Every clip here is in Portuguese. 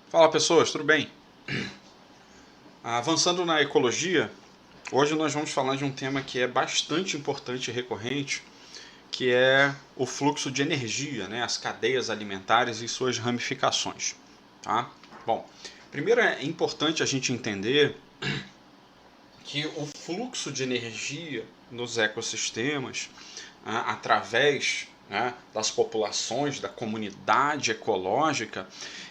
Fala pessoas, tudo bem? Avançando na ecologia, hoje nós vamos falar de um tema que é bastante importante e recorrente, que é o fluxo de energia, né? As cadeias alimentares e suas ramificações. Tá? Bom, primeiro é importante a gente entender que o fluxo de energia nos ecossistemas, através, né, das populações, da comunidade ecológica,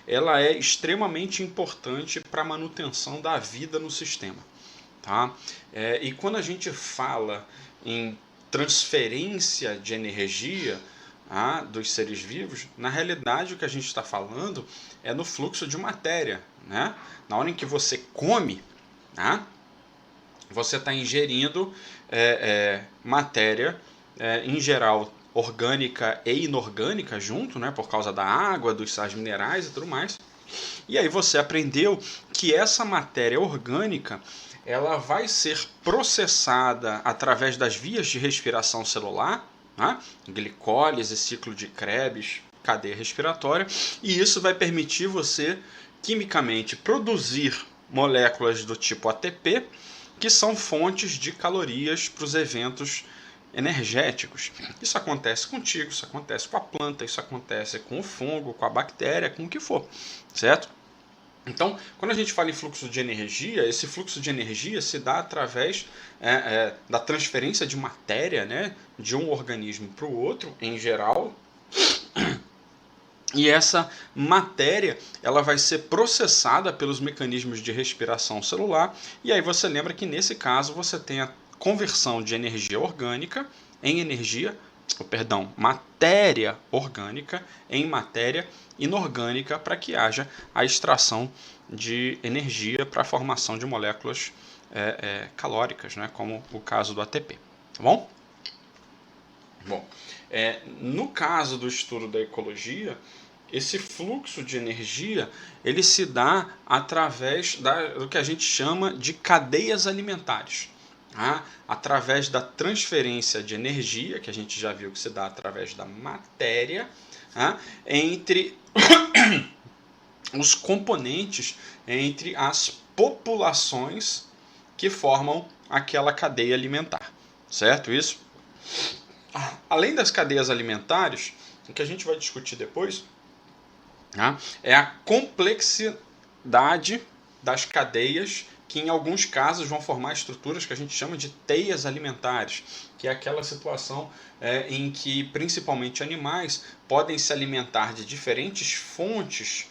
ela é extremamente importante para a manutenção da vida no sistema. Tá? E quando a gente fala em transferência de energia, dos seres vivos, na realidade o que a gente está falando é no fluxo de matéria. Né? Na hora em que você come, né, você está ingerindo matéria, em geral orgânica e inorgânica junto, né, por causa da água, dos sais minerais e tudo mais. E aí você aprendeu que essa matéria orgânica ela vai ser processada através das vias de respiração celular, né, glicólise, ciclo de Krebs, cadeia respiratória, e isso vai permitir você quimicamente produzir moléculas do tipo ATP, que são fontes de calorias para os eventos energéticos. Isso acontece contigo, isso acontece com a planta, isso acontece com o fungo, com a bactéria, com o que for, certo? Então, quando a gente fala em fluxo de energia, esse fluxo de energia se dá através da transferência de matéria, né, de um organismo para o outro, em geral. E essa matéria ela vai ser processada pelos mecanismos de respiração celular. E aí você lembra que nesse caso você tem a conversão de energia orgânica em energia, matéria orgânica em matéria inorgânica para que haja a extração de energia para a formação de moléculas calóricas, né, como o caso do ATP. Tá bom? Bom, no caso do estudo da ecologia, esse fluxo de energia ele se dá através do que a gente chama de cadeias alimentares. Tá? Através da transferência de energia, que a gente já viu que se dá através da matéria, tá? Entre os componentes, entre as populações que formam aquela cadeia alimentar. Certo isso? Além das cadeias alimentares, o que a gente vai discutir depois, né, é a complexidade das cadeias que em alguns casos vão formar estruturas que a gente chama de teias alimentares, que é aquela situação em que principalmente animais podem se alimentar de diferentes fontes,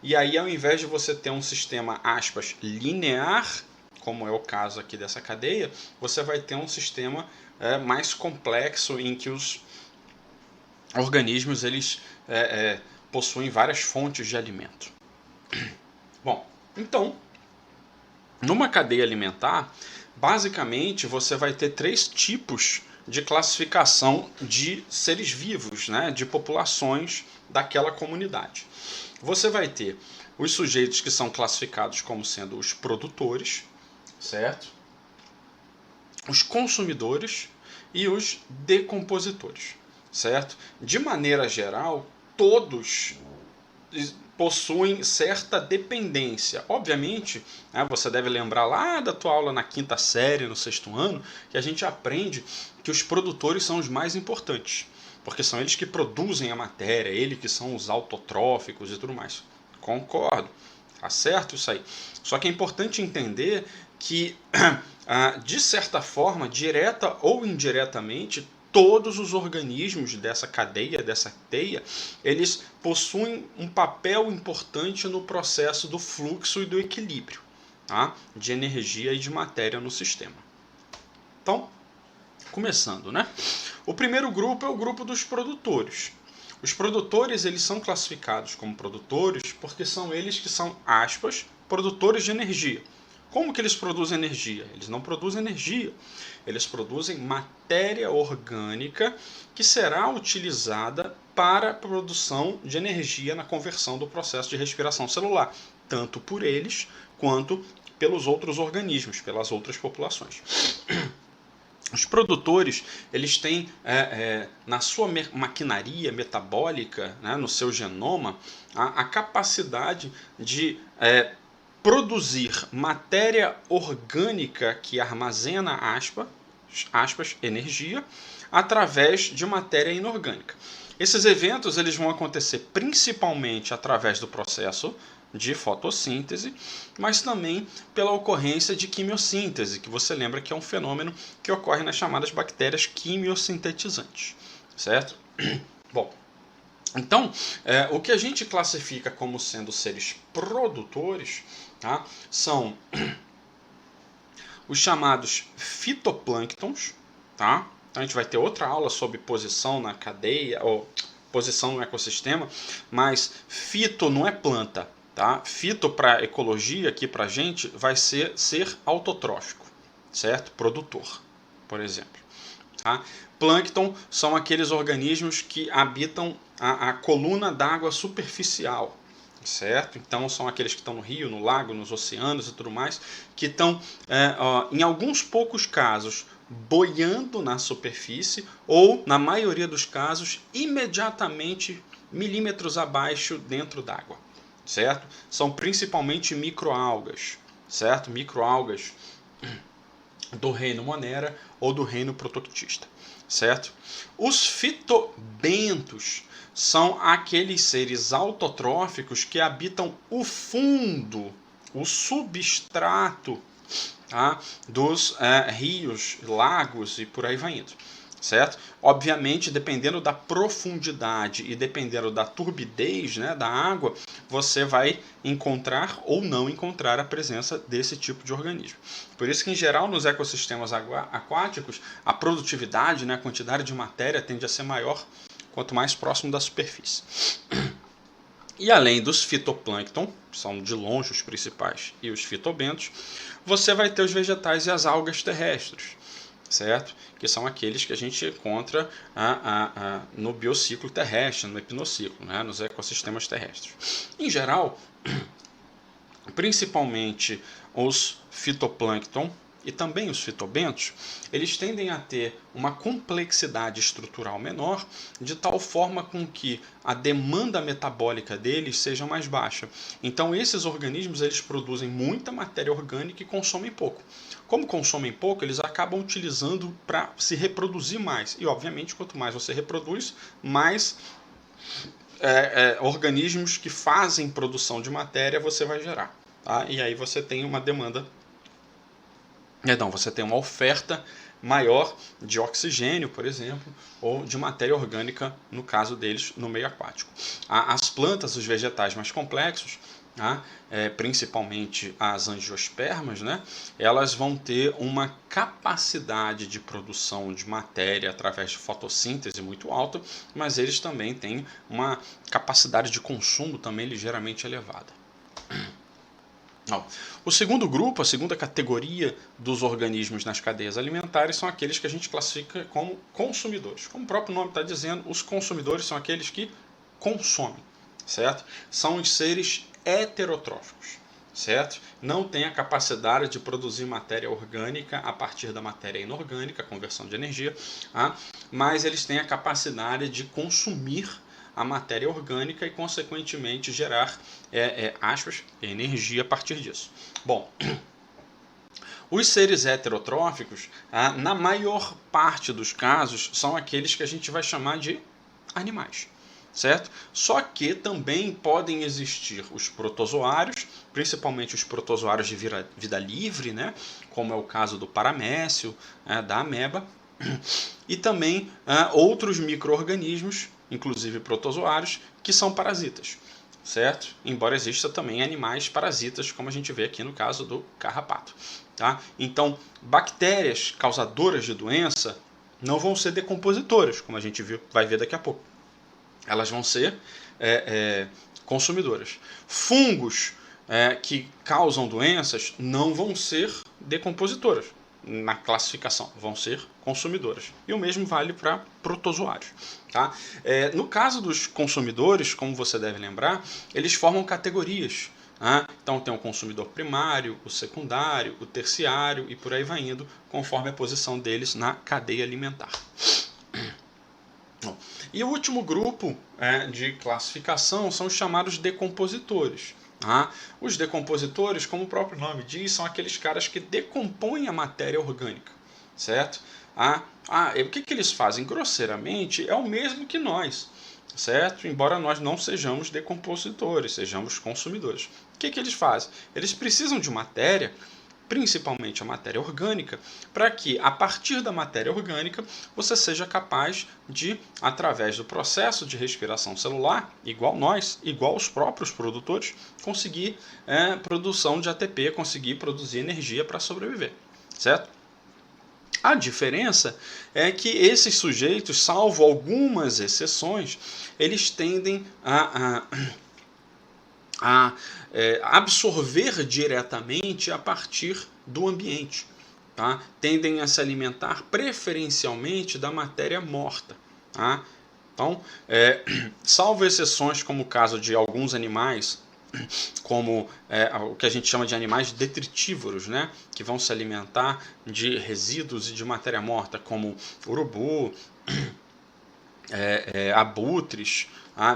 e aí ao invés de você ter um sistema, aspas, linear, como é o caso aqui dessa cadeia, você vai ter um sistema mais complexo em que os organismos eles possuem várias fontes de alimento. Bom, então, numa cadeia alimentar, basicamente você vai ter três tipos de classificação de seres vivos, né, de populações daquela comunidade. Você vai ter os sujeitos que são classificados como sendo os produtores, certo? Os consumidores e os decompositores, certo? De maneira geral, todos possuem certa dependência. Obviamente, você deve lembrar lá da tua aula na quinta série, no sexto ano, que a gente aprende que os produtores são os mais importantes, porque são eles que produzem a matéria, eles que são os autotróficos e tudo mais. Concordo, tá certo isso aí. Só que é importante entender que, de certa forma, direta ou indiretamente, todos os organismos dessa cadeia, dessa teia, eles possuem um papel importante no processo do fluxo e do equilíbrio, tá, de energia e de matéria no sistema. Então, começando, né? O primeiro grupo é o grupo dos produtores. Os produtores eles são classificados como produtores porque são eles que são, aspas, produtores de energia. Como que eles produzem energia? Eles não produzem energia, eles produzem matéria orgânica que será utilizada para a produção de energia na conversão do processo de respiração celular, tanto por eles quanto pelos outros organismos, pelas outras populações. Os produtores, eles têm na sua maquinaria metabólica, né, no seu genoma, a capacidade de produzir matéria orgânica que armazena energia através de matéria inorgânica. Esses eventos eles vão acontecer principalmente através do processo de fotossíntese, mas também pela ocorrência de quimiossíntese, que você lembra que é um fenômeno que ocorre nas chamadas bactérias quimiosintetizantes, certo? Bom, então, o que a gente classifica como sendo seres produtores, tá, são os chamados fitoplânctons, tá? Então a gente vai ter outra aula sobre posição na cadeia, ou posição no ecossistema, mas fito não é planta, tá? Fito para ecologia, aqui para a gente, vai ser autotrófico, certo? Produtor, por exemplo. Tá? Plâncton são aqueles organismos que habitam a coluna d'água superficial, certo? Então são aqueles que estão no rio, no lago, nos oceanos e tudo mais, que estão, em alguns poucos casos, boiando na superfície ou, na maioria dos casos, imediatamente milímetros abaixo dentro d'água, certo? São principalmente microalgas, certo? Microalgas do reino Monera ou do reino Protoctista, certo? Os fitobentos são aqueles seres autotróficos que habitam o fundo, o substrato, tá, dos rios, lagos e por aí vai indo, certo? Obviamente, dependendo da profundidade e dependendo da turbidez, né, da água, você vai encontrar ou não encontrar a presença desse tipo de organismo. Por isso que, em geral, nos ecossistemas aquáticos, a produtividade, né, a quantidade de matéria tende a ser maior quanto mais próximo da superfície. E além dos fitoplâncton, que são de longe os principais, e os fitobentos, você vai ter os vegetais e as algas terrestres, certo? Que são aqueles que a gente encontra no biociclo terrestre, no epinociclo, né? Nos ecossistemas terrestres. Em geral, principalmente os fitoplâncton e também os fitobentos, eles tendem a ter uma complexidade estrutural menor, de tal forma com que a demanda metabólica deles seja mais baixa. Então esses organismos eles produzem muita matéria orgânica e consomem pouco. Como consomem pouco, eles acabam utilizando para se reproduzir mais. E obviamente, quanto mais você reproduz, mais organismos que fazem produção de matéria você vai gerar. Tá? E aí você tem uma demanda, você tem uma oferta maior de oxigênio, por exemplo, ou de matéria orgânica, no caso deles, no meio aquático. As plantas, os vegetais mais complexos, principalmente as angiospermas, né, elas vão ter uma capacidade de produção de matéria através de fotossíntese muito alta, mas eles também têm uma capacidade de consumo também ligeiramente elevada. O segundo grupo, a segunda categoria dos organismos nas cadeias alimentares são aqueles que a gente classifica como consumidores. Como o próprio nome está dizendo, os consumidores são aqueles que consomem, certo? São os seres heterotróficos, certo? Não têm a capacidade de produzir matéria orgânica a partir da matéria inorgânica, conversão de energia, mas eles têm a capacidade de consumir a matéria orgânica e, consequentemente, gerar energia a partir disso. Bom, os seres heterotróficos, na maior parte dos casos, são aqueles que a gente vai chamar de animais, certo? Só que também podem existir os protozoários, principalmente os protozoários de vida livre, né? Como é o caso do paramécio, da ameba, e também outros micro-organismos, inclusive protozoários, que são parasitas, certo? Embora exista também animais parasitas, como a gente vê aqui no caso do carrapato. Tá? Então, bactérias causadoras de doença não vão ser decompositoras, como a gente vai ver daqui a pouco. Elas vão ser consumidoras. Fungos que causam doenças não vão ser decompositoras na classificação, vão ser consumidoras. E o mesmo vale para protozoários. Tá? No caso dos consumidores, como você deve lembrar, eles formam categorias, Então tem o consumidor primário, o secundário, o terciário e por aí vai indo, conforme a posição deles na cadeia alimentar. E o último grupo de classificação são os chamados decompositores. Os decompositores, como o próprio nome diz, são aqueles caras que decompõem a matéria orgânica, certo? O que eles fazem? Grosseiramente é o mesmo que nós, certo? Embora nós não sejamos decompositores, sejamos consumidores. O que eles fazem? Eles precisam de matéria, principalmente a matéria orgânica, para que a partir da matéria orgânica você seja capaz de, através do processo de respiração celular, igual nós, igual os próprios produtores, conseguir produção de ATP, conseguir produzir energia para sobreviver, certo? A diferença é que esses sujeitos, salvo algumas exceções, eles tendem a absorver diretamente a partir do ambiente. Tendem a se alimentar preferencialmente da matéria morta. Então, salvo exceções como o caso de alguns animais, como o que a gente chama de animais detritívoros, que vão se alimentar de resíduos e de matéria morta, como urubu, abutres,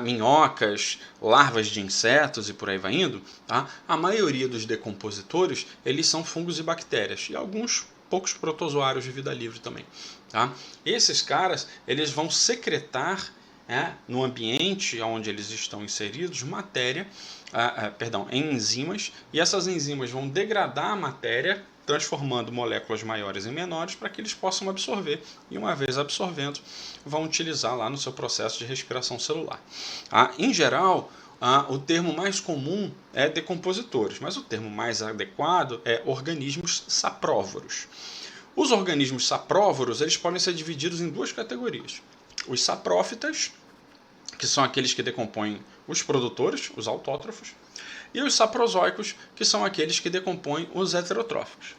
minhocas, larvas de insetos e por aí vai indo, a maioria dos decompositores eles são fungos e bactérias e alguns poucos protozoários de vida livre também. Esses caras eles vão secretar no ambiente onde eles estão inseridos enzimas, e essas enzimas vão degradar a matéria, transformando moléculas maiores em menores para que eles possam absorver, e uma vez absorvendo, vão utilizar lá no seu processo de respiração celular. Em geral, o termo mais comum é decompositores, mas o termo mais adequado é organismos sapróvoros. Os organismos sapróvoros eles podem ser divididos em duas categorias. Os saprófitas, que são aqueles que decompõem os produtores, os autótrofos, e os saprozóicos, que são aqueles que decompõem os heterotróficos,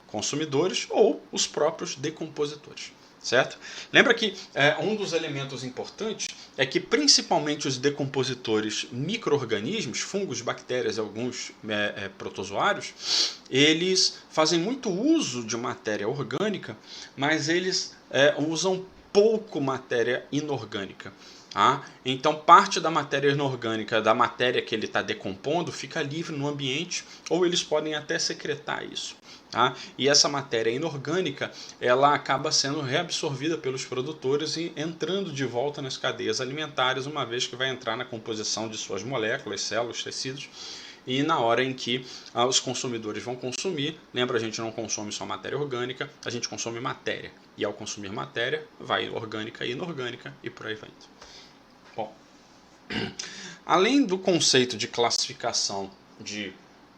consumidores ou os próprios decompositores. Certo? Lembra que um dos elementos importantes é que principalmente os decompositores micro-organismos, fungos, bactérias e alguns protozoários, eles fazem muito uso de matéria orgânica, mas eles usam pouco matéria inorgânica. Então parte da matéria inorgânica, da matéria que ele está decompondo, fica livre no ambiente, ou eles podem até secretar isso. E essa matéria inorgânica ela acaba sendo reabsorvida pelos produtores e entrando de volta nas cadeias alimentares, uma vez que vai entrar na composição de suas moléculas, células, tecidos. E na hora em que os consumidores vão consumir, lembra, a gente não consome só matéria orgânica, a gente consome matéria. E ao consumir matéria, vai orgânica e inorgânica e por aí vai indo. Bom, além do conceito de classificação de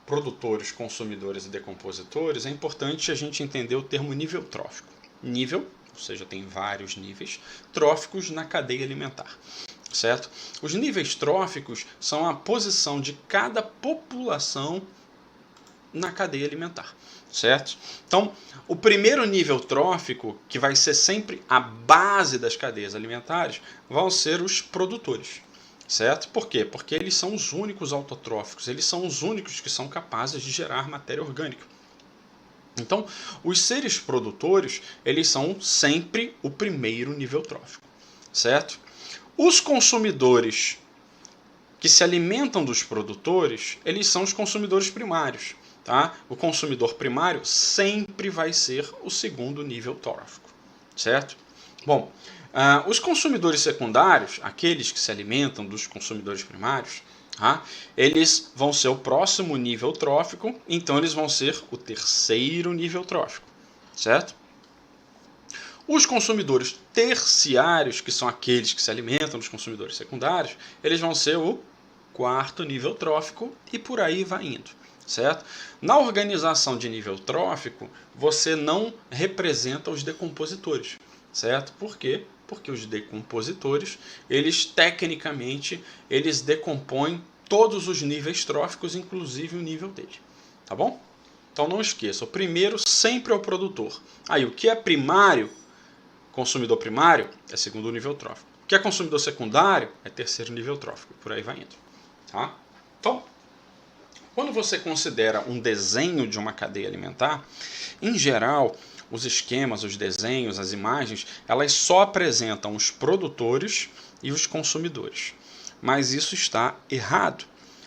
produtores, consumidores e decompositores, é importante a gente entender o termo nível trófico. Nível, ou seja, tem vários níveis tróficos na cadeia alimentar. Certo? Os níveis tróficos são a posição de cada população na cadeia alimentar. Certo? Então, o primeiro nível trófico, que vai ser sempre a base das cadeias alimentares, vão ser os produtores. Certo? Por quê? Porque eles são os únicos autotróficos, eles são os únicos que são capazes de gerar matéria orgânica. Então, os seres produtores, eles são sempre o primeiro nível trófico. Certo? Os consumidores que se alimentam dos produtores, eles são os consumidores primários. O consumidor primário sempre vai ser o segundo nível trófico. Certo? Bom, os consumidores secundários, aqueles que se alimentam dos consumidores primários, eles vão ser o próximo nível trófico, então eles vão ser o terceiro nível trófico. Certo? Os consumidores terciários, que são aqueles que se alimentam dos consumidores secundários, eles vão ser o quarto nível trófico e por aí vai indo. Certo? Na organização de nível trófico, você não representa os decompositores. Certo? Por quê? Porque os decompositores, eles tecnicamente, eles decompõem todos os níveis tróficos, inclusive o nível dele. Tá bom? Então não esqueça, o primeiro sempre é o produtor. Aí o que é primário, consumidor primário, é segundo nível trófico. O que é consumidor secundário, é terceiro nível trófico. Por aí vai indo. Tá? Então, Quando você considera um desenho de uma cadeia alimentar, em geral, os esquemas, os desenhos, as imagens, elas só apresentam os produtores e os consumidores. Mas isso está errado.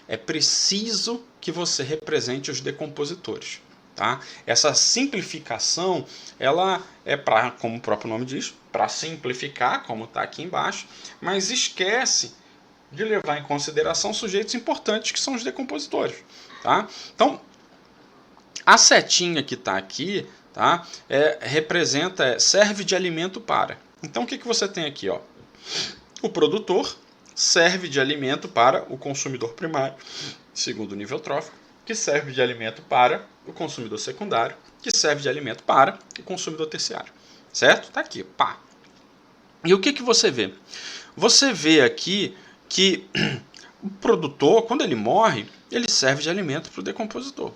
É preciso que você represente os decompositores. Tá? Essa simplificação, ela é para, como o próprio nome diz, para simplificar, como está aqui embaixo, mas esquece de levar em consideração sujeitos importantes que são os decompositores. Tá? Então, a setinha que está aqui, tá, serve de alimento para. Então, o que você tem aqui? Ó? O produtor serve de alimento para o consumidor primário, segundo nível trófico, que serve de alimento para o consumidor secundário, que serve de alimento para o consumidor terciário. Certo? Está aqui. Pá. E o que você vê? Você vê aqui que o produtor, quando ele morre, ele serve de alimento para o decompositor.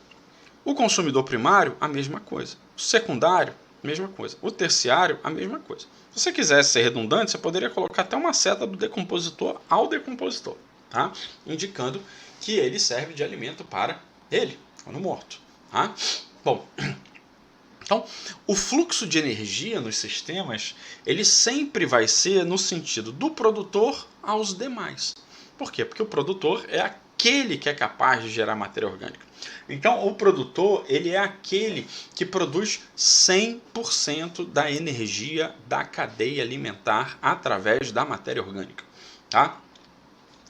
O consumidor primário, a mesma coisa. O secundário, a mesma coisa. O terciário, a mesma coisa. Se você quisesse ser redundante, você poderia colocar até uma seta do decompositor ao decompositor, tá? Indicando que ele serve de alimento para ele, quando morto. Tá? Bom, então, o fluxo de energia nos sistemas, ele sempre vai ser no sentido do produtor aos demais. Por quê? Porque o produtor é aquele que é capaz de gerar matéria orgânica. Então, o produtor, ele é aquele que produz 100% da energia da cadeia alimentar através da matéria orgânica. Tá?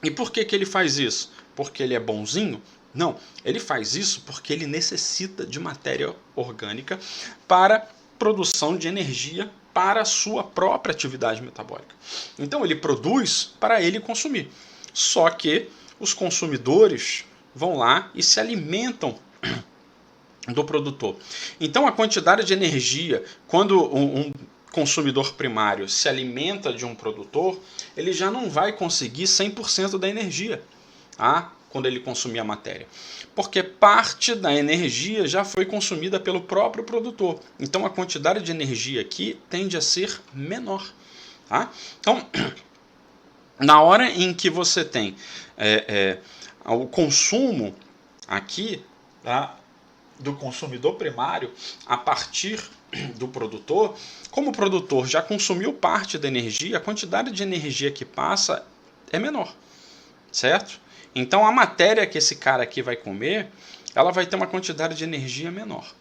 E por que ele faz isso? Porque ele é bonzinho? Não, ele faz isso porque ele necessita de matéria orgânica para produção de energia para a sua própria atividade metabólica. Então ele produz para ele consumir. Só que os consumidores vão lá e se alimentam do produtor. Então a quantidade de energia, quando um consumidor primário se alimenta de um produtor, ele já não vai conseguir 100% da energia, tá? Quando ele consumir a matéria. Porque parte da energia já foi consumida pelo próprio produtor. Então a quantidade de energia aqui tende a ser menor. Tá? Então, na hora em que você tem o consumo aqui, tá, do consumidor primário a partir do produtor, como o produtor já consumiu parte da energia, a quantidade de energia que passa é menor, certo? Então a matéria que esse cara aqui vai comer, ela vai ter uma quantidade de energia menor.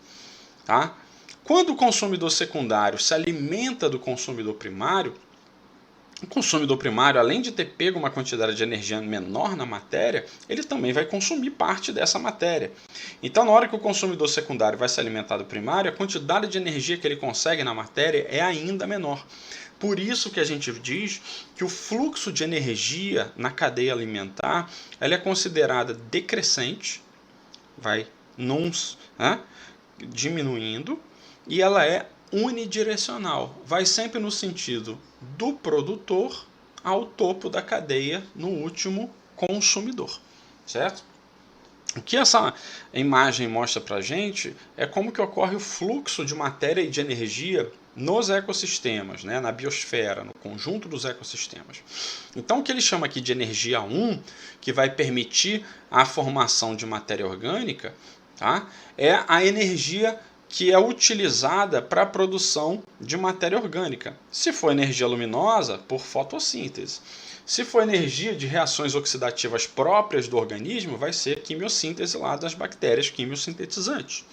Tá? Quando o consumidor secundário se alimenta do consumidor primário, o consumidor primário, além de ter pego uma quantidade de energia menor na matéria, ele também vai consumir parte dessa matéria. Então, na hora que o consumidor secundário vai se alimentar do primário, a quantidade de energia que ele consegue na matéria é ainda menor. Por isso que a gente diz que o fluxo de energia na cadeia alimentar ela é considerada decrescente, vai diminuindo, e ela é unidirecional, vai sempre no sentido do produtor ao topo da cadeia, no último consumidor, certo? O que essa imagem mostra para a gente é como que ocorre o fluxo de matéria e de energia nos ecossistemas, né, na biosfera, no conjunto dos ecossistemas. Então o que ele chama aqui de energia 1, que vai permitir a formação de matéria orgânica, tá, é a energia que é utilizada para a produção de matéria orgânica. Se for energia luminosa, por fotossíntese. Se for energia de reações oxidativas próprias do organismo, vai ser quimiossíntese lá das bactérias quimiosintetizantes.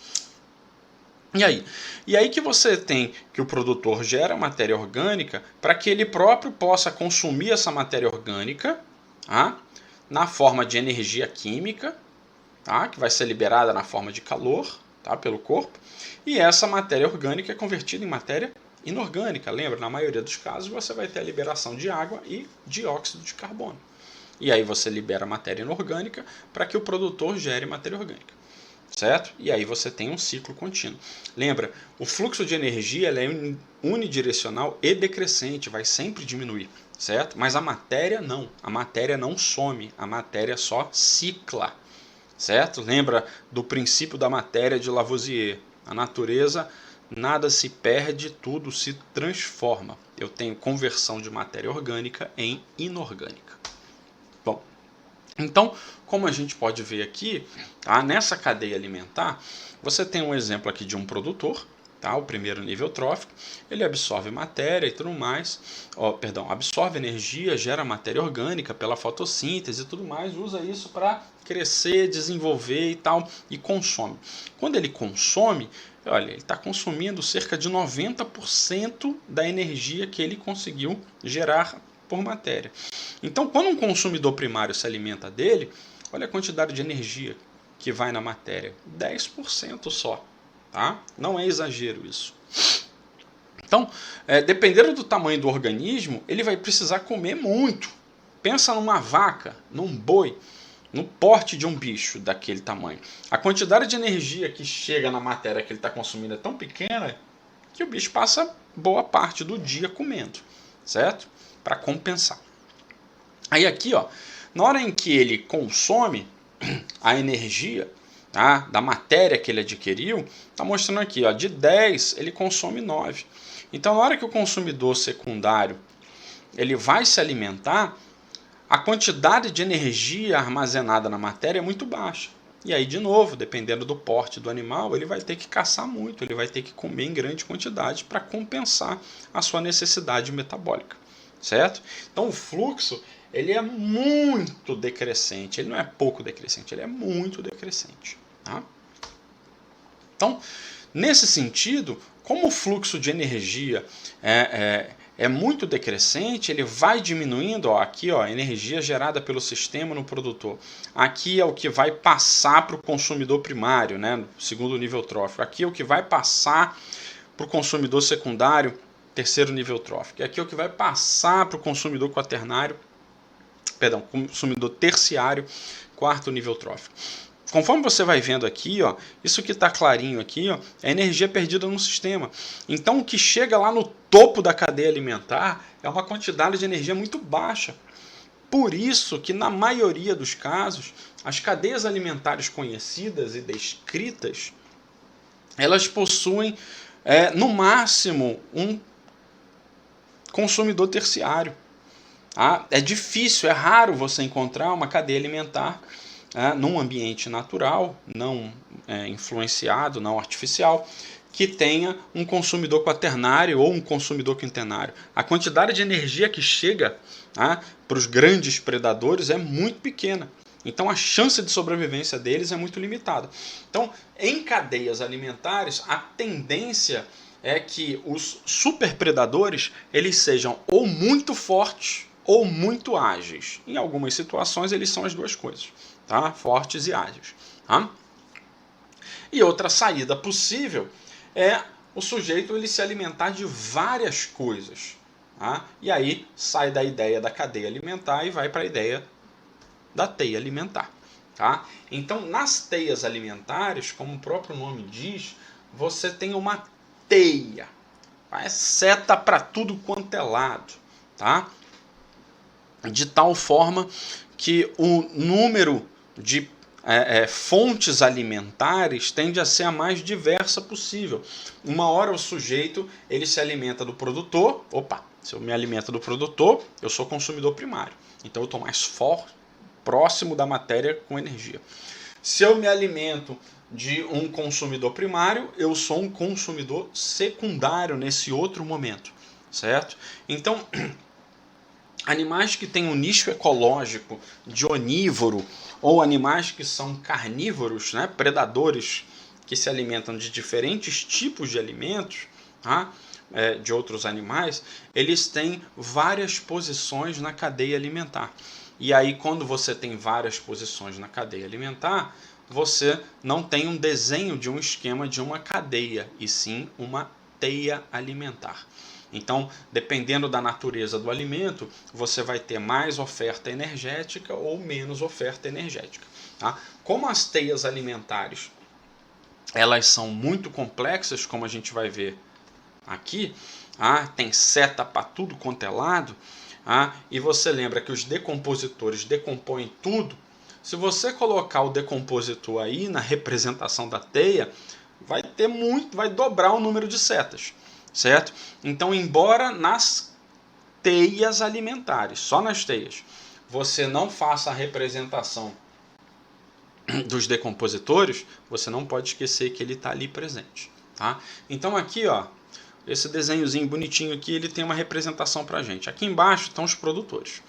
E aí que você tem que o produtor gera matéria orgânica para que ele próprio possa consumir essa matéria orgânica, tá, na forma de energia química, tá, que vai ser liberada na forma de calor, tá, pelo corpo, e essa matéria orgânica é convertida em matéria inorgânica. Lembra, na maioria dos casos você vai ter a liberação de água e dióxido de carbono. E aí você libera matéria inorgânica para que o produtor gere matéria orgânica. Certo? E aí você tem um ciclo contínuo. Lembra, o fluxo de energia é unidirecional e decrescente, vai sempre diminuir, certo? Mas a matéria não. A matéria não some, a matéria só cicla. Certo? Lembra do princípio da matéria de Lavoisier. A natureza, nada se perde, tudo se transforma. Eu tenho conversão de matéria orgânica em inorgânica. Bom, Então, como a gente pode ver aqui, tá, nessa cadeia alimentar, você tem um exemplo aqui de um produtor, tá, o primeiro nível trófico, ele absorve matéria e tudo mais, absorve energia, gera matéria orgânica pela fotossíntese e tudo mais, usa isso para crescer, desenvolver e tal, e consome. Quando ele consome, olha, ele está consumindo cerca de 90% da energia que ele conseguiu gerar por matéria. Então, quando um consumidor primário se alimenta dele, olha a quantidade de energia que vai na matéria, 10% só. Tá? Não é exagero isso. Então, dependendo do tamanho do organismo, ele vai precisar comer muito. Pensa numa vaca, num boi, no porte de um bicho daquele tamanho. A quantidade de energia que chega na matéria que ele está consumindo é tão pequena que o bicho passa boa parte do dia comendo, certo? Para compensar. Aí aqui, ó, na hora em que ele consome a energia, tá, da matéria que ele adquiriu, está mostrando aqui, ó, de 10 ele consome 9. Então, na hora que o consumidor secundário ele vai se alimentar, a quantidade de energia armazenada na matéria é muito baixa. E aí, de novo, dependendo do porte do animal, ele vai ter que caçar muito, ele vai ter que comer em grande quantidade para compensar a sua necessidade metabólica, certo? Então, o fluxo ele é muito decrescente, ele não é pouco decrescente, ele é muito decrescente. Tá? Então, nesse sentido, como o fluxo de energia é muito decrescente, ele vai diminuindo, ó, aqui ó, a energia gerada pelo sistema no produtor. Aqui é o que vai passar para o consumidor primário, né, segundo nível trófico. Aqui é o que vai passar para o consumidor secundário, terceiro nível trófico. E aqui é o que vai passar para o consumidor quaternário, consumidor terciário, quarto nível trófico. Conforme você vai vendo aqui, ó, isso que está clarinho aqui, ó, é energia perdida no sistema. Então o que chega lá no topo da cadeia alimentar é uma quantidade de energia muito baixa. Por isso que na maioria dos casos, as cadeias alimentares conhecidas e descritas, elas possuem no máximo um consumidor terciário. É difícil, é raro você encontrar uma cadeia alimentar num ambiente natural, não influenciado, não artificial, que tenha um consumidor quaternário ou um consumidor quintenário. A quantidade de energia que chega para os grandes predadores é muito pequena. Então a chance de sobrevivência deles é muito limitada. Então, em cadeias alimentares, a tendência é que os superpredadores eles sejam ou muito fortes ou muito ágeis. Em algumas situações eles são as duas coisas, tá? Fortes e ágeis. Tá? E outra saída possível é o sujeito ele se alimentar de várias coisas. Tá? E aí sai da ideia da cadeia alimentar e vai para a ideia da teia alimentar. Tá? Então, nas teias alimentares, como o próprio nome diz, você tem uma teia. É seta para tudo quanto é lado. Tá? De tal forma que o número de fontes alimentares tende a ser a mais diversa possível. Uma hora o sujeito ele se alimenta do produtor. Opa, se eu me alimento do produtor, eu sou consumidor primário. Então eu estou mais forte, próximo da matéria com energia. Se eu me alimento de um consumidor primário, eu sou um consumidor secundário nesse outro momento, certo? Então, animais que têm um nicho ecológico de onívoro ou animais que são carnívoros, né, predadores que se alimentam de diferentes tipos de alimentos, tá, de outros animais, eles têm várias posições na cadeia alimentar. E aí, quando você tem várias posições na cadeia alimentar, você não tem um desenho de um esquema de uma cadeia, e sim uma teia alimentar. Então, dependendo da natureza do alimento, você vai ter mais oferta energética ou menos oferta energética. Tá? Como as teias alimentares elas são muito complexas, como a gente vai ver aqui, tem seta para tudo quanto é lado, e você lembra que os decompositores decompõem tudo. Se você colocar o decompositor aí na representação da teia, vai dobrar o número de setas. Certo? Então, embora nas teias alimentares, só nas teias, você não faça a representação dos decompositores, você não pode esquecer que ele está ali presente. Tá? Então aqui, ó, esse desenhozinho bonitinho aqui, ele tem uma representação para a gente. Aqui embaixo estão os produtores.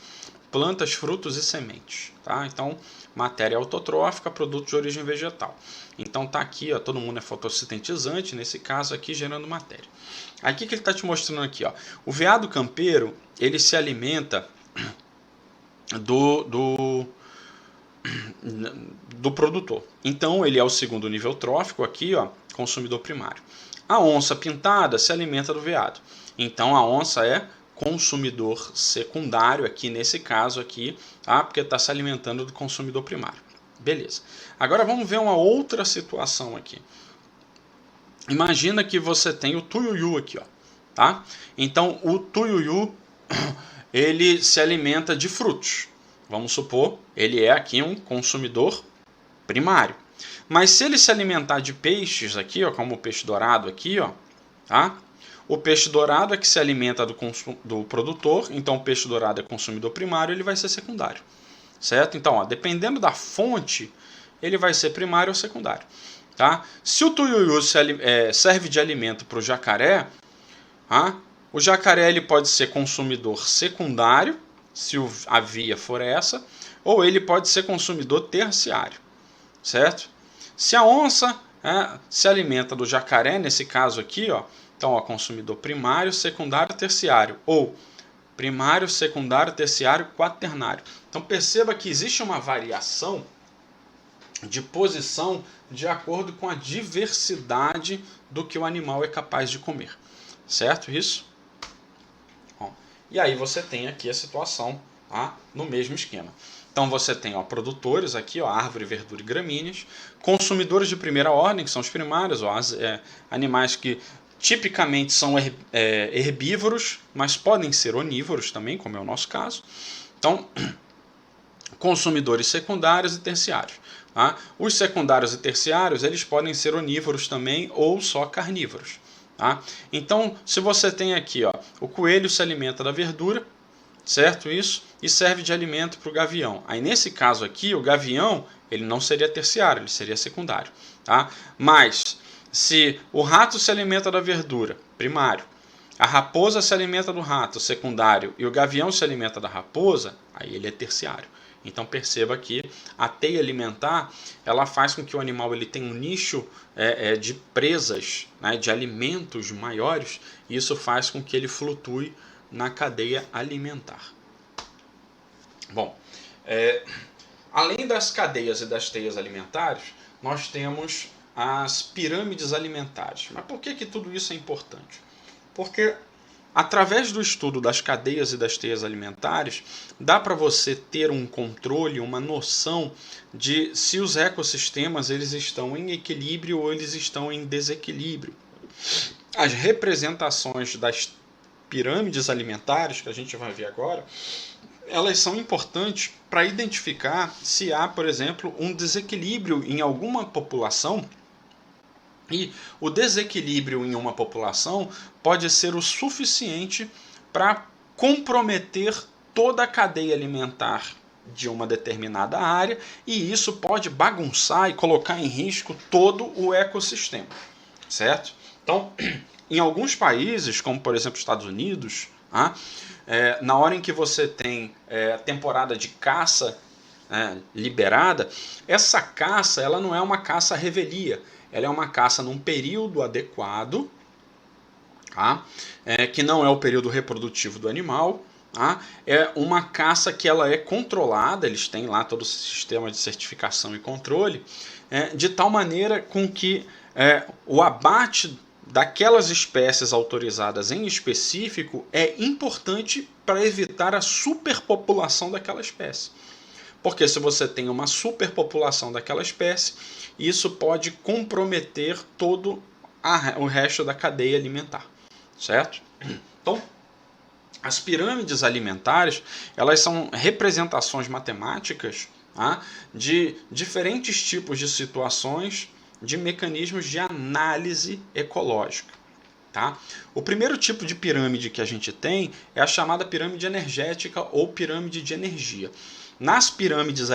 Plantas, frutos e sementes. Tá? Então, matéria autotrófica, produto de origem vegetal. Então tá aqui, ó, todo mundo é fotossintetizante, nesse caso aqui gerando matéria. Aqui que ele está te mostrando aqui, ó, o veado campeiro, ele se alimenta do produtor. Então ele é o segundo nível trófico aqui, ó, consumidor primário. A onça pintada se alimenta do veado. Então a onça é consumidor secundário aqui nesse caso aqui, tá? Porque está se alimentando do consumidor primário. Beleza. Agora vamos ver uma outra situação aqui. Imagina que você tem o tuiuiu aqui, ó, tá? Então o tuiuiu ele se alimenta de frutos. Vamos supor, ele é aqui um consumidor primário. Mas se ele se alimentar de peixes aqui, ó, como o peixe dourado aqui, ó, tá? O peixe dourado é que se alimenta do produtor, então o peixe dourado é consumidor primário, ele vai ser secundário. Certo? Então, ó, dependendo da fonte, ele vai ser primário ou secundário. Tá? Se o tuiuiu serve de alimento para o jacaré, tá? O jacaré ele pode ser consumidor secundário, se a via for essa, ou ele pode ser consumidor terciário, certo? Se a onça se alimenta do jacaré, nesse caso aqui, ó, então ó, consumidor primário, secundário, terciário, ou primário, secundário, terciário, quaternário. Então perceba que existe uma variação de posição de acordo com a diversidade do que o animal é capaz de comer, certo? Isso? Bom, e aí você tem aqui a situação, tá? No mesmo esquema. Então você tem, ó, produtores aqui, ó, árvore, verdura e gramíneas, consumidores de primeira ordem, que são os primários, ó, animais que tipicamente são herbívoros, mas podem ser onívoros também, como é o nosso caso. Então, consumidores secundários e terciários. Tá? Os secundários e terciários eles podem ser onívoros também ou só carnívoros. Tá? Então, se você tem aqui, ó, o coelho se alimenta da verdura, certo? Isso, e serve de alimento para o gavião. Aí nesse caso aqui, o gavião ele não seria terciário, ele seria secundário. Tá? Mas se o rato se alimenta da verdura, primário, a raposa se alimenta do rato, secundário, e o gavião se alimenta da raposa, aí ele é terciário. Então perceba que a teia alimentar ela faz com que o animal ele tenha um nicho de presas, né, de alimentos maiores, e isso faz com que ele flutue na cadeia alimentar. Bom, além das cadeias e das teias alimentares, nós temos as pirâmides alimentares. Mas por que tudo isso é importante? Porque através do estudo das cadeias e das teias alimentares, dá para você ter um controle, uma noção de se os ecossistemas eles estão em equilíbrio ou eles estão em desequilíbrio. As representações das pirâmides alimentares, que a gente vai ver agora, elas são importantes para identificar se há, por exemplo, um desequilíbrio em alguma população. E o desequilíbrio em uma população pode ser o suficiente para comprometer toda a cadeia alimentar de uma determinada área, e isso pode bagunçar e colocar em risco todo o ecossistema, certo? Então, em alguns países, como por exemplo os Estados Unidos, na hora em que você tem temporada de caça liberada, essa caça ela não é uma caça à revelia, ela é uma caça num período adequado, tá? Que não é o período reprodutivo do animal. Tá? É uma caça que ela é controlada, eles têm lá todo o sistema de certificação e controle, de tal maneira com que o abate daquelas espécies autorizadas em específico é importante para evitar a superpopulação daquela espécie. Porque se você tem uma superpopulação daquela espécie, isso pode comprometer todo o resto da cadeia alimentar, certo? Então, as pirâmides alimentares, elas são representações matemáticas de diferentes tipos de situações, de mecanismos de análise ecológica. Tá? O primeiro tipo de pirâmide que a gente tem é a chamada pirâmide energética ou pirâmide de energia. Nas pirâmides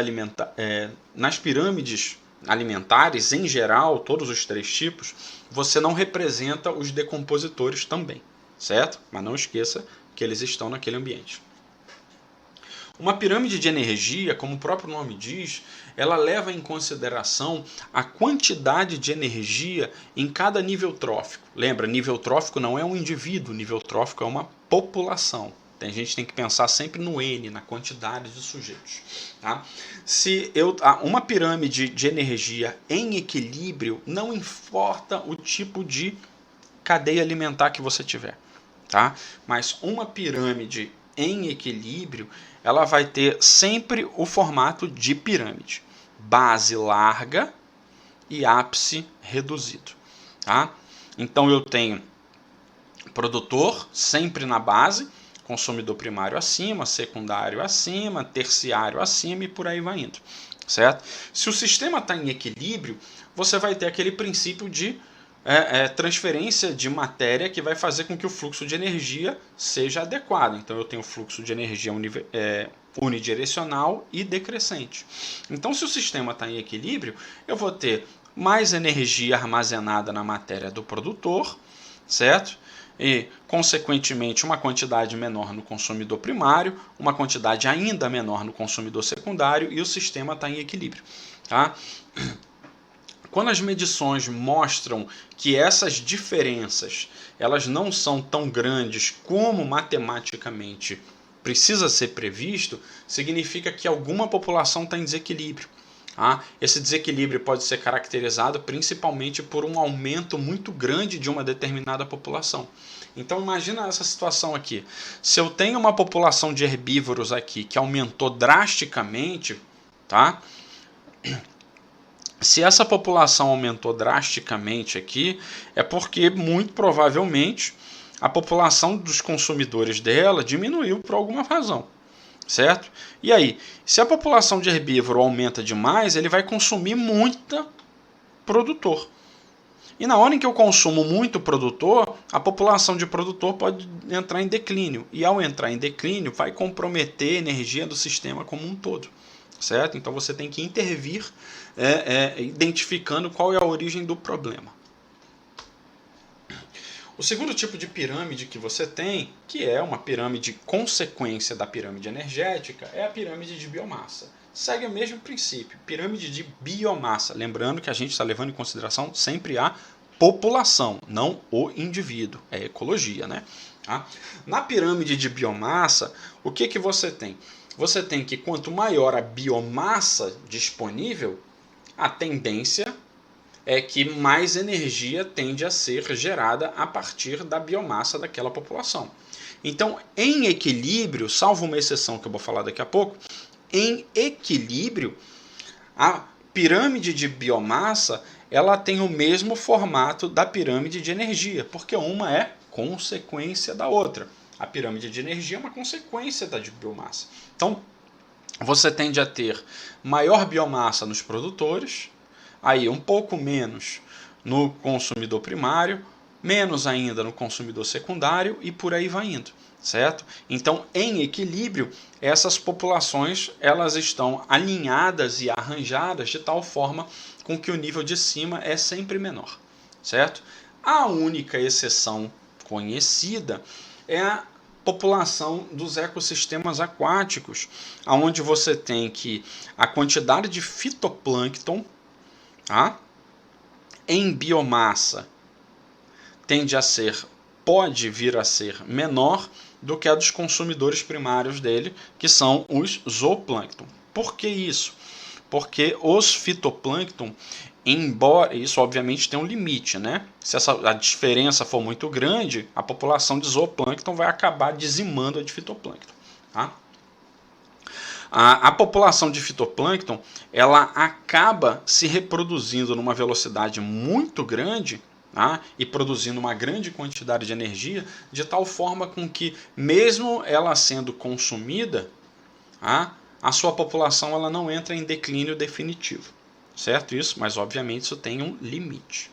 alimentares, em geral, todos os três tipos, você não representa os decompositores também, certo? Mas não esqueça que eles estão naquele ambiente. Uma pirâmide de energia, como o próprio nome diz, ela leva em consideração a quantidade de energia em cada nível trófico. Lembra, nível trófico não é um indivíduo, nível trófico é uma população. A gente tem que pensar sempre no N, na quantidade de sujeitos. Tá? Uma pirâmide de energia em equilíbrio, não importa o tipo de cadeia alimentar que você tiver. Tá? Mas uma pirâmide em equilíbrio, ela vai ter sempre o formato de pirâmide. Base larga e ápice reduzido. Tá? Então eu tenho produtor sempre na base, consumidor primário acima, secundário acima, terciário acima e por aí vai indo. Certo? Se o sistema está em equilíbrio, você vai ter aquele princípio de transferência de matéria que vai fazer com que o fluxo de energia seja adequado. Então eu tenho fluxo de energia unidirecional e decrescente. Então se o sistema está em equilíbrio, eu vou ter mais energia armazenada na matéria do produtor, certo? E, consequentemente, uma quantidade menor no consumidor primário, uma quantidade ainda menor no consumidor secundário e o sistema está em equilíbrio. Tá? Quando as medições mostram que essas diferenças elas não são tão grandes como matematicamente precisa ser previsto, significa que alguma população está em desequilíbrio. Esse desequilíbrio pode ser caracterizado principalmente por um aumento muito grande de uma determinada população. Então imagina essa situação aqui. Se eu tenho uma população de herbívoros aqui que aumentou drasticamente, tá? Se essa população aumentou drasticamente aqui, é porque muito provavelmente a população dos consumidores dela diminuiu por alguma razão, certo? E aí, se a população de herbívoro aumenta demais, ele vai consumir muito produtor. E na hora em que eu consumo muito produtor, a população de produtor pode entrar em declínio. E ao entrar em declínio, vai comprometer a energia do sistema como um todo. Certo? Então você tem que intervir identificando qual é a origem do problema. O segundo tipo de pirâmide que você tem, que é uma pirâmide consequência da pirâmide energética, é a pirâmide de biomassa. Segue o mesmo princípio, pirâmide de biomassa. Lembrando que a gente está levando em consideração sempre a população, não o indivíduo. É ecologia, né? Na pirâmide de biomassa, o que você tem? Você tem que quanto maior a biomassa disponível, a tendência é que mais energia tende a ser gerada a partir da biomassa daquela população. Então, em equilíbrio, salvo uma exceção que eu vou falar daqui a pouco, em equilíbrio, a pirâmide de biomassa ela tem o mesmo formato da pirâmide de energia, porque uma é consequência da outra. A pirâmide de energia é uma consequência da de biomassa. Então, você tende a ter maior biomassa nos produtores, aí um pouco menos no consumidor primário, menos ainda no consumidor secundário e por aí vai indo, certo? Então, em equilíbrio, essas populações elas estão alinhadas e arranjadas de tal forma com que o nível de cima é sempre menor, certo? A única exceção conhecida é a população dos ecossistemas aquáticos, onde você tem que a quantidade de fitoplâncton em biomassa pode vir a ser menor do que a dos consumidores primários dele, que são os zooplâncton. Por que isso? Porque os fitoplâncton, embora isso obviamente tem um limite, né? Se a diferença for muito grande, a população de zooplâncton vai acabar dizimando a de fitoplâncton. A população de fitoplâncton ela acaba se reproduzindo numa velocidade muito grande e produzindo uma grande quantidade de energia, de tal forma com que, mesmo ela sendo consumida, a sua população ela não entra em declínio definitivo. Certo isso? Mas obviamente isso tem um limite.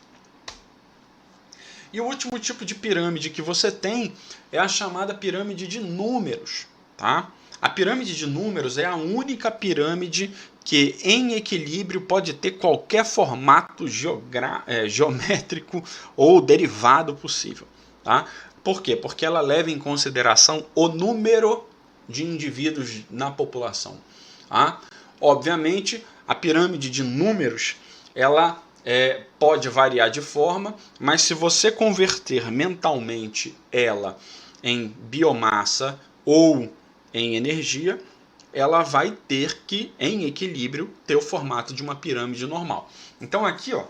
E o último tipo de pirâmide que você tem é a chamada pirâmide de números. Tá? A pirâmide de números é a única pirâmide que em equilíbrio pode ter qualquer formato geométrico ou derivado possível. Tá? Por quê? Porque ela leva em consideração o número de indivíduos na população. Tá? Obviamente, a pirâmide de números ela pode variar de forma, mas se você converter mentalmente ela em biomassa ou em energia, ela vai ter que, em equilíbrio, ter o formato de uma pirâmide normal. Então aqui, ó,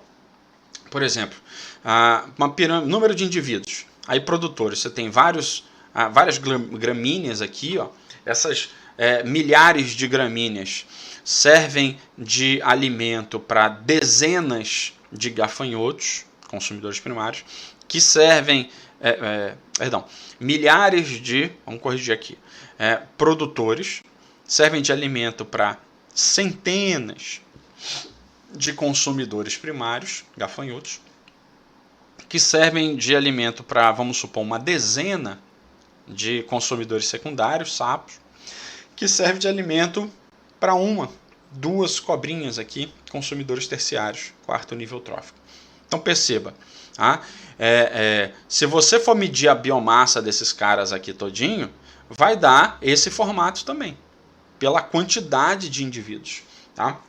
por exemplo, uma pirâmide, número de indivíduos, aí produtores, você tem várias gramíneas aqui, ó, essas milhares de gramíneas servem de alimento para dezenas de gafanhotos, consumidores primários, que servem, milhares de, vamos corrigir aqui, produtores, servem de alimento para centenas de consumidores primários, gafanhotos, que servem de alimento para, vamos supor, uma dezena de consumidores secundários, sapos, que serve de alimento para duas cobrinhas aqui, consumidores terciários, quarto nível trófico. Então perceba, se você for medir a biomassa desses caras aqui todinho, vai dar esse formato também, pela quantidade de indivíduos. Tá?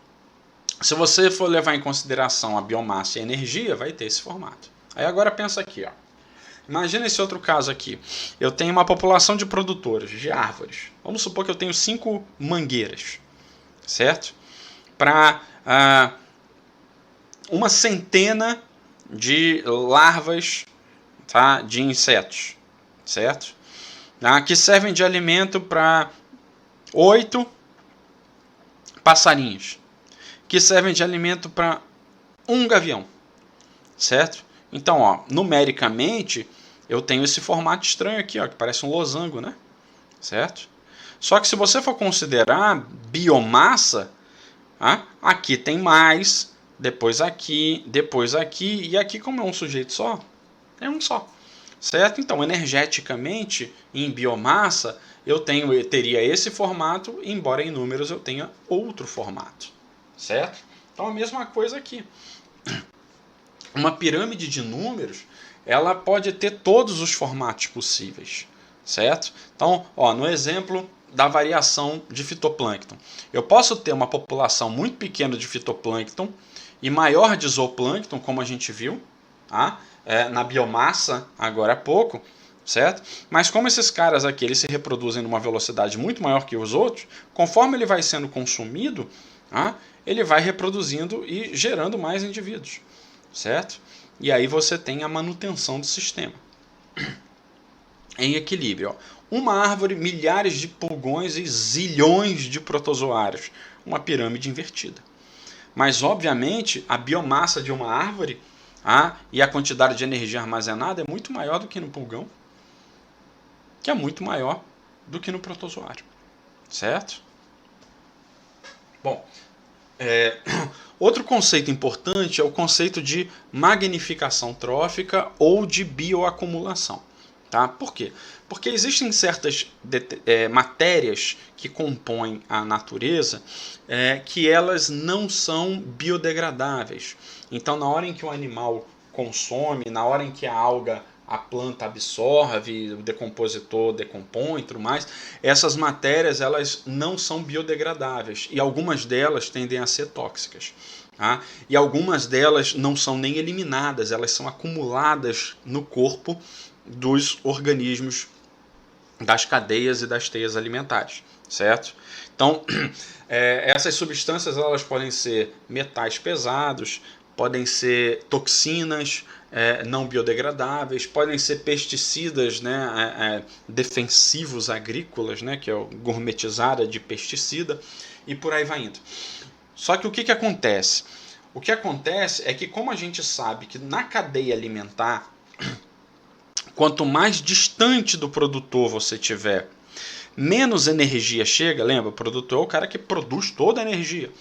Se você for levar em consideração a biomassa e a energia, vai ter esse formato. Aí agora pensa aqui, ó. Imagina esse outro caso aqui. Eu tenho uma população de produtores, de árvores. Vamos supor que eu tenho 5 mangueiras, certo? Para uma centena de larvas, tá? De insetos, certo? Que servem de alimento para 8 passarinhos, que servem de alimento para um gavião, certo? Então, ó, numericamente, eu tenho esse formato estranho aqui, ó, que parece um losango, né? Certo? Só que se você for considerar biomassa, aqui tem mais, depois aqui, e aqui, como é um sujeito só, é um só. Certo? Então, energeticamente, em biomassa, eu teria esse formato, embora em números eu tenha outro formato. Certo? Então, a mesma coisa aqui. Uma pirâmide de números, ela pode ter todos os formatos possíveis. Certo? Então, ó, no exemplo da variação de fitoplâncton, eu posso ter uma população muito pequena de fitoplâncton e maior de zooplâncton, como a gente viu, tá? Na biomassa agora há pouco, certo? Mas como esses caras aqui eles se reproduzem numa velocidade muito maior que os outros, conforme ele vai sendo consumido, ele vai reproduzindo e gerando mais indivíduos, certo? E aí você tem a manutenção do sistema em equilíbrio. Ó. Uma árvore, milhares de pulgões e zilhões de protozoários, uma pirâmide invertida. Mas obviamente a biomassa de uma árvore e a quantidade de energia armazenada é muito maior do que no pulgão, que é muito maior do que no protozoário. Certo? Bom, outro conceito importante é o conceito de magnificação trófica ou de bioacumulação. Tá? Por quê? Porque existem certas matérias que compõem a natureza que elas não são biodegradáveis. Então, na hora em que o animal consome, na hora em que a planta absorve, o decompositor decompõe e tudo mais, essas matérias elas não são biodegradáveis e algumas delas tendem a ser tóxicas. E algumas delas não são nem eliminadas, elas são acumuladas no corpo dos organismos das cadeias e das teias alimentares, certo? Então, essas substâncias elas podem ser metais pesados, podem ser toxinas não biodegradáveis, podem ser pesticidas, né, defensivos agrícolas, né, que é o gourmetizada de pesticida, e por aí vai indo. Só que o que acontece? O que acontece é que, como a gente sabe que na cadeia alimentar, quanto mais distante do produtor você tiver, menos energia chega. Lembra, o produtor é o cara que produz toda a energia.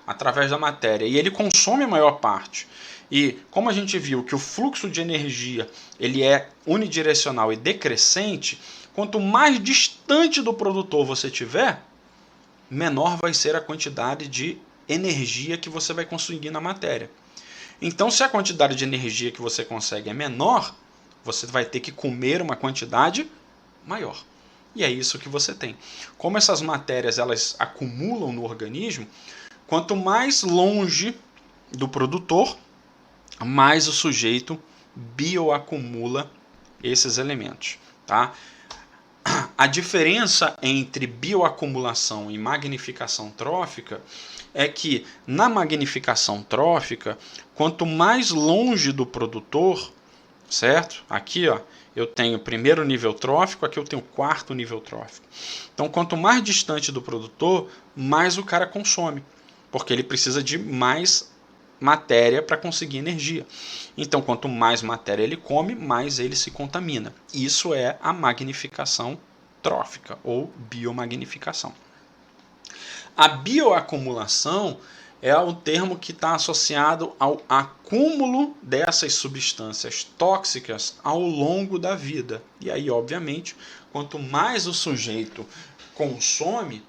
através da matéria e ele consome a maior parte. E como a gente viu que o fluxo de energia ele é unidirecional e decrescente, quanto mais distante do produtor você tiver, menor vai ser a quantidade de energia que você vai conseguir na matéria. Então, se a quantidade de energia que você consegue é menor, você vai ter que comer uma quantidade maior. E é isso que você tem. Como essas matérias elas acumulam no organismo, quanto mais longe do produtor, mais o sujeito bioacumula esses elementos. Tá? A diferença entre bioacumulação e magnificação trófica é que na magnificação trófica, quanto mais longe do produtor, certo? Aqui, ó, eu tenho o primeiro nível trófico, aqui eu tenho o quarto nível trófico. Então, quanto mais distante do produtor, mais o cara consome, porque ele precisa de mais matéria para conseguir energia. Então, quanto mais matéria ele come, mais ele se contamina. Isso é a magnificação trófica ou biomagnificação. A bioacumulação é o termo que está associado ao acúmulo dessas substâncias tóxicas ao longo da vida. E aí, obviamente, quanto mais o sujeito consome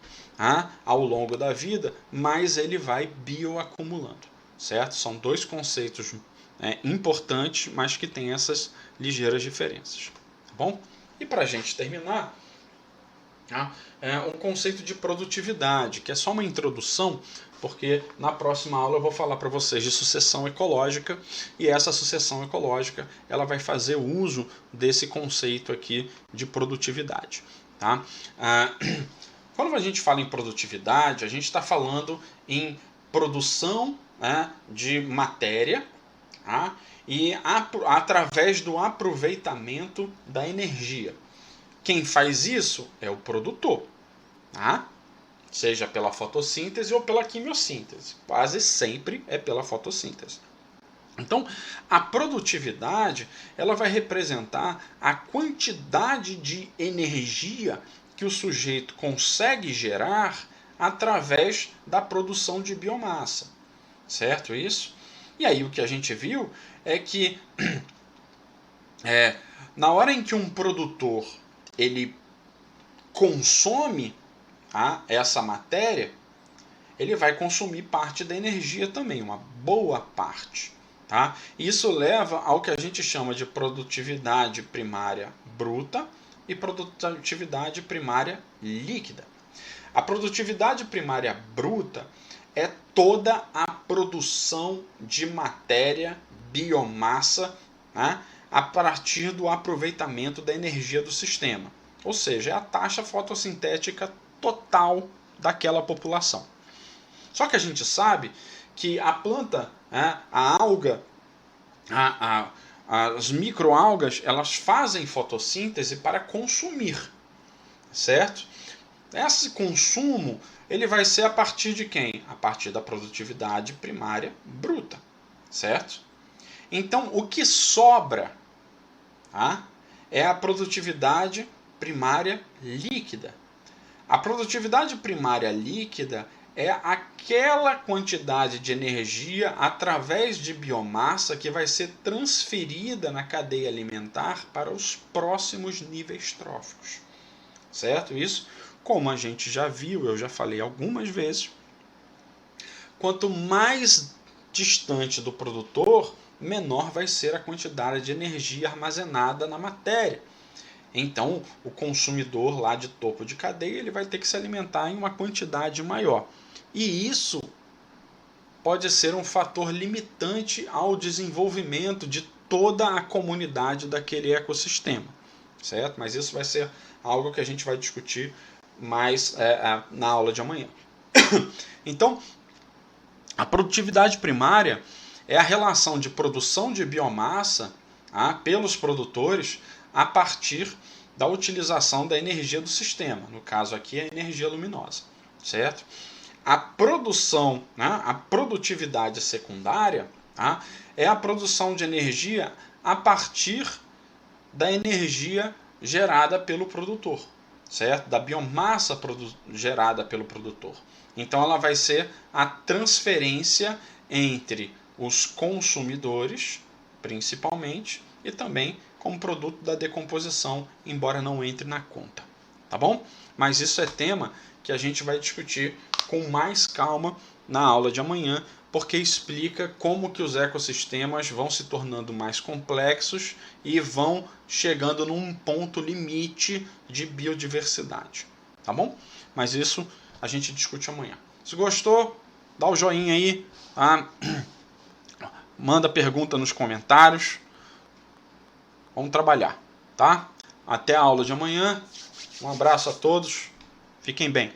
ao longo da vida, mais ele vai bioacumulando. Certo? São dois conceitos importantes, mas que têm essas ligeiras diferenças. Tá bom? E para a gente terminar, um conceito de produtividade, que é só uma introdução, porque na próxima aula eu vou falar para vocês de sucessão ecológica, e essa sucessão ecológica ela vai fazer uso desse conceito aqui de produtividade. Tá? Quando a gente fala em produtividade, a gente está falando em produção de matéria e através do aproveitamento da energia. Quem faz isso é o produtor, seja pela fotossíntese ou pela quimiossíntese. Quase sempre é pela fotossíntese. Então, a produtividade ela vai representar a quantidade de energia que o sujeito consegue gerar através da produção de biomassa. Certo isso? E aí o que a gente viu é que na hora em que um produtor ele consome essa matéria, ele vai consumir parte da energia também, uma boa parte. Tá? Isso leva ao que a gente chama de produtividade primária bruta e produtividade primária líquida. A produtividade primária bruta é toda a produção de matéria, biomassa, a partir do aproveitamento da energia do sistema. Ou seja, é a taxa fotossintética total daquela população. Só que a gente sabe que a planta, a alga, as microalgas, elas fazem fotossíntese para consumir, certo? Esse consumo ele vai ser a partir de quem? A partir da produtividade primária bruta, certo? Então, o que sobra é a produtividade primária líquida. A produtividade primária líquida é aquela quantidade de energia através de biomassa que vai ser transferida na cadeia alimentar para os próximos níveis tróficos. Certo? Isso, como a gente já viu, eu já falei algumas vezes, quanto mais distante do produtor, menor vai ser a quantidade de energia armazenada na matéria. Então, o consumidor lá de topo de cadeia ele vai ter que se alimentar em uma quantidade maior. E isso pode ser um fator limitante ao desenvolvimento de toda a comunidade daquele ecossistema. Certo? Mas isso vai ser algo que a gente vai discutir mais na aula de amanhã. Então, a produtividade primária é a relação de produção de biomassa pelos produtores a partir da utilização da energia do sistema. No caso aqui, a energia luminosa. Certo? A produção, a produtividade secundária é a produção de energia a partir da energia gerada pelo produtor, certo? Da biomassa gerada pelo produtor. Então ela vai ser a transferência entre os consumidores, principalmente, e também como produto da decomposição, embora não entre na conta. Tá bom? Mas isso é tema que a gente vai discutir com mais calma na aula de amanhã, porque explica como que os ecossistemas vão se tornando mais complexos e vão chegando num ponto limite de biodiversidade. Tá bom? Mas isso a gente discute amanhã. Se gostou, dá o joinha aí, tá? Manda pergunta nos comentários. Vamos trabalhar, tá? Até a aula de amanhã. Um abraço a todos. Fiquem bem.